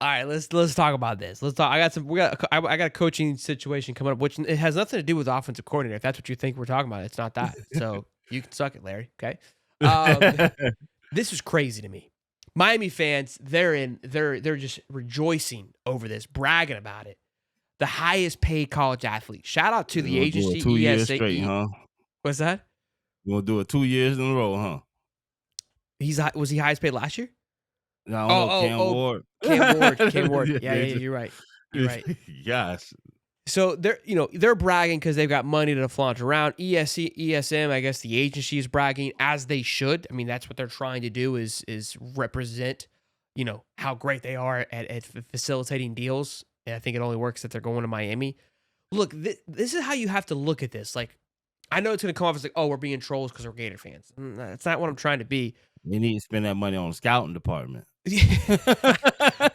All right, let's talk about this. Let's talk. I got a coaching situation coming up, which it has nothing to do with offensive coordinator. If that's what you think we're talking about, it's not that. So you can suck it, Larry. Okay. Um, this is crazy to me. Miami fans, they're just rejoicing over this, bragging about it. The highest paid college athlete. Shout out to You the gonna do it agency 2 years ESA. straight, huh? What's that? You gonna do it 2 years in a row, huh? Was he highest paid last year? I don't know, Oh, oh, Cam oh, Ward. Cam Ward. Cam Ward. Yeah, Yeah, yeah, yeah. You're right. You're right. Gosh. So they're bragging because they've got money to flaunt around. ESM, I guess the agency is bragging as they should. I mean, that's what they're trying to do is represent, how great they are at facilitating deals. And I think it only works if they're going to Miami. Look, this is how you have to look at this. Like, I know it's going to come off as like, oh, we're being trolls because we're Gator fans. That's not what I'm trying to be. They need to spend that money on the scouting department.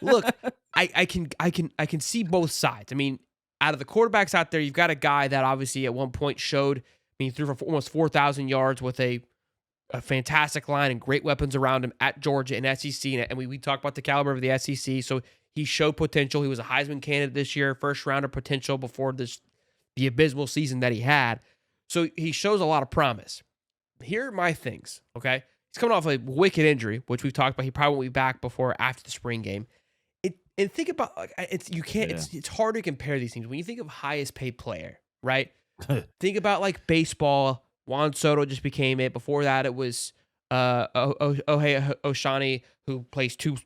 Look, I can see both sides. I mean, out of the quarterbacks out there, you've got a guy that obviously at one point showed, threw for almost 4,000 yards with a fantastic line and great weapons around him at Georgia and SEC. And we talk about the caliber of the SEC. So he showed potential. He was a Heisman candidate this year, first rounder potential before the abysmal season that he had. So he shows a lot of promise. Here are my things, okay? He's coming off a wicked injury, which we've talked about. He probably won't be back before after the spring game. And think about it's hard to compare these things. When you think of highest paid player, right? Think about like baseball. Juan Soto just became it. Before that, it was Ohei Ohtani, who plays two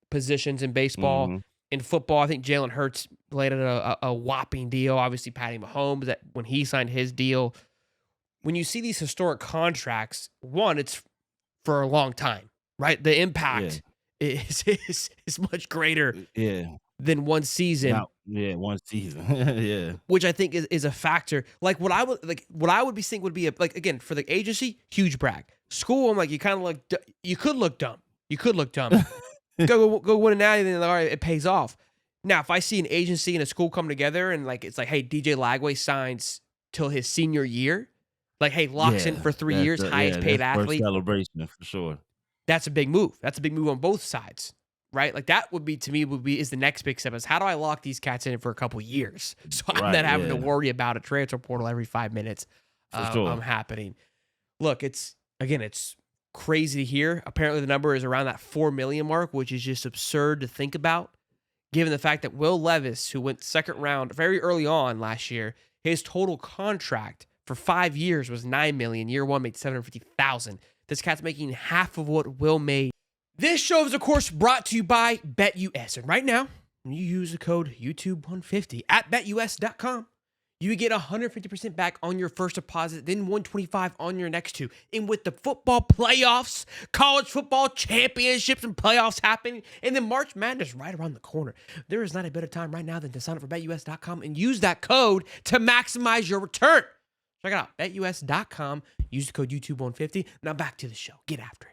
positions in baseball. Mm-hmm. In football, I think Jalen Hurts landed a whopping deal. Obviously, Patty Mahomes, that when he signed his deal. When you see these historic contracts, one, it's for a long time, right? The impact is much greater than one season. One season. Yeah. Which I think is a factor. Like what I would be thinking would be again, for the agency, huge brag. School, I'm like, you kind of look, you could look dumb. You could look dumb. go win an natty, then all right, it pays off. Now, if I see an agency and a school come together and like it's like, hey, DJ Lagway signs till his senior year, like, hey, locks in for 3 years, highest paid athlete. First celebration for sure. That's a big move. That's a big move on both sides, right? Like that would be is the next big step. Is how do I lock these cats in for a couple years so I'm not having to worry about a transfer portal every 5 minutes happening. Look, it's crazy to hear. Apparently, the number is around that 4 million mark, which is just absurd to think about, given the fact that Will Levis, who went second round very early on last year, his total contract for 5 years was $9 million. Year one made $750,000. This cat's making half of what Will made. This show is, of course, brought to you by BetUS. And right now, when you use the code YouTube150 at BetUS.com, you get 150% back on your first deposit, then $125 on your next two. And with the football playoffs, college football championships and playoffs happening, and then March Madness right around the corner, there is not a better time right now than to sign up for BetUS.com and use that code to maximize your return. Check it out, BetUS.com. Use the code YouTube150. Now back to the show. Get after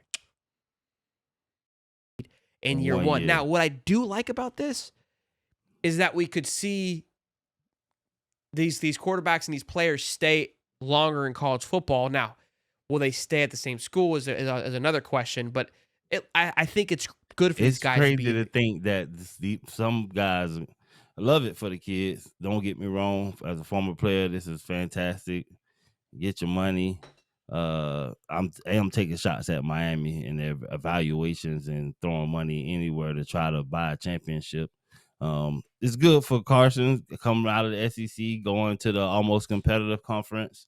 it. In year one. Now, what I do like about this is that we could see these quarterbacks and these players stay longer in college football. Now, will they stay at the same school is another question, but I think it's good for these guys. It's crazy to think that some guys, I love it for the kids. Don't get me wrong. As a former player, this is fantastic. Get your money. I'm taking shots at Miami and their evaluations and throwing money anywhere to try to buy a championship. It's good for Carson coming out of the SEC, going to the almost competitive conference.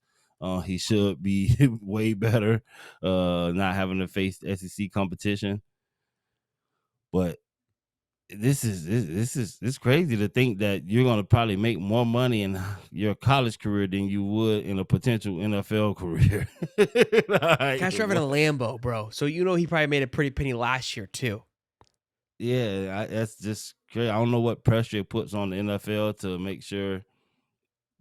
He should be way better, not having to face SEC competition. But it's crazy to think that you're gonna probably make more money in your college career than you would in a potential NFL career. Guy's driving a Lambo, bro. So he probably made a pretty penny last year too. Yeah, that's just crazy. I don't know what pressure it puts on the NFL to make sure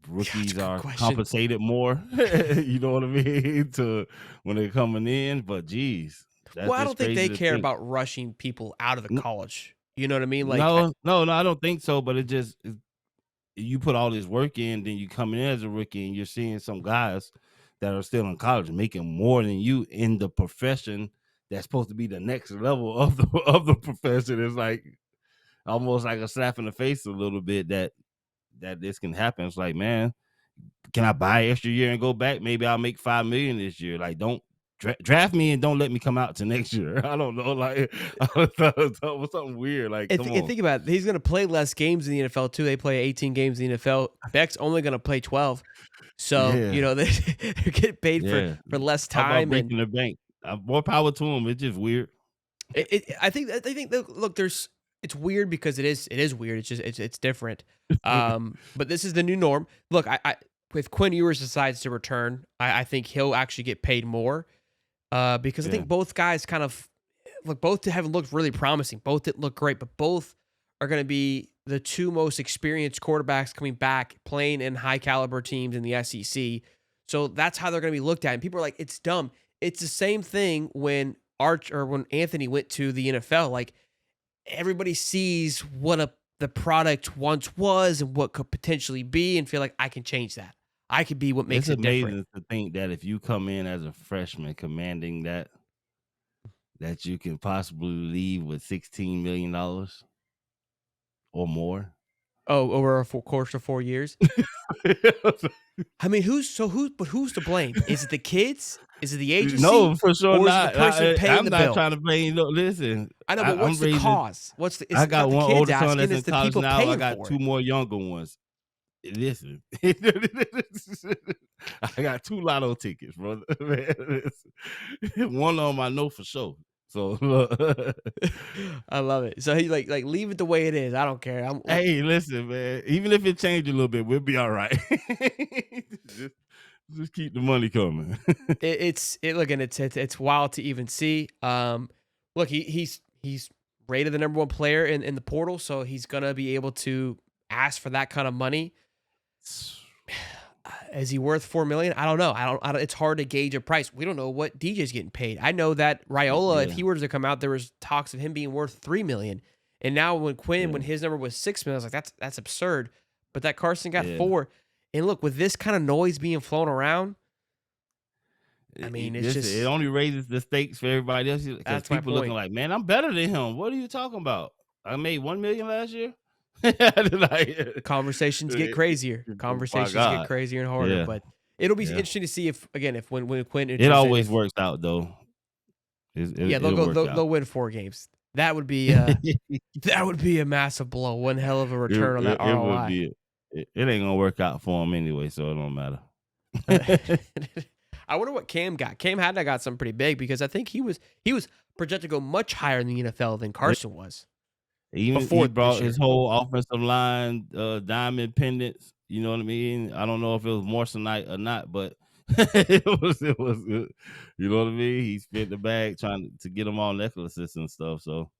rookies are compensated more. You know what I mean? To when they're coming in, but geez. Well, I don't think they care about rushing people out of the college. You know what I mean? Like no, I don't think so. But you put all this work in, then you come in as a rookie, and you're seeing some guys that are still in college making more than you in the profession that's supposed to be the next level of the profession. It's like almost like a slap in the face a little bit that this can happen. It's like, man, can I buy an extra year and go back? Maybe I'll make $5 million this year. Like, don't draft me and don't let me come out to next year. I don't know. Like, was something weird. Like, come on. Think about it. He's going to play less games in the NFL too. They play 18 games in the NFL. Beck's only going to play 12. So, they're getting paid for less time. How about breaking the bank? More power to him. It's just weird. I think look, it's weird because it is weird. It's just it's different. But this is the new norm. Look, I if Quinn Ewers decides to return, I think he'll actually get paid more. Because I think both guys kind of both haven't looked really promising. Both didn't look great, but both are going to be the two most experienced quarterbacks coming back playing in high caliber teams in the SEC. So that's how they're going to be looked at. And people are like, it's dumb. It's the same thing when when Anthony went to the NFL. Like, everybody sees what the product once was and what could potentially be, and feel like I can change that. I could be what makes it different. It's amazing to think that if you come in as a freshman commanding that you can possibly leave with $16 million or more. Oh, over a course of 4 years. I mean, who's to blame? Is it the kids? Is it the agency? No, for sure not. Is it the person paying the bill? I'm not trying to blame. No, listen. I know, but what's the cause? I got one older son that's in college now. I got two more younger ones. Listen, I got 2 lotto tickets, brother. One of them I know for sure. So I love it. So he like leave it the way it is. I don't care. Hey, listen, man. Even if it changed a little bit, we'll be all right. just keep the money coming. It's wild to even see. Look, he's rated the number 1 player in the portal, so he's gonna be able to ask for that kind of money. Is he worth $4 million? I don't know. I don't. It's hard to gauge a price. We don't know what DJ's getting paid. I know that Raiola, if he were to come out, there was talks of him being worth $3 million. And now when when his number was $6 million, I was like, that's absurd. But that Carson got 4. And look, with this kind of noise being flown around, I mean, it only raises the stakes for everybody else. Because people looking like, man, I'm better than him. What are you talking about? I made $1 million last year. Conversations get crazier. Conversations get crazier and harder. But it'll be interesting to see if when Quinn. It always works out though. They'll win 4 games. That would be a massive blow. One hell of a return on that ROI. It ain't gonna work out for him anyway, so it don't matter. I wonder what Cam got. Cam had got something pretty big because I think he was projected to go much higher in the NFL than Carson was. He brought his whole offensive line diamond pendants. You know what I mean? I don't know if it was Morrisonite or not, but it was good. You know what I mean? He spent the bag trying to get them all necklaces and stuff. So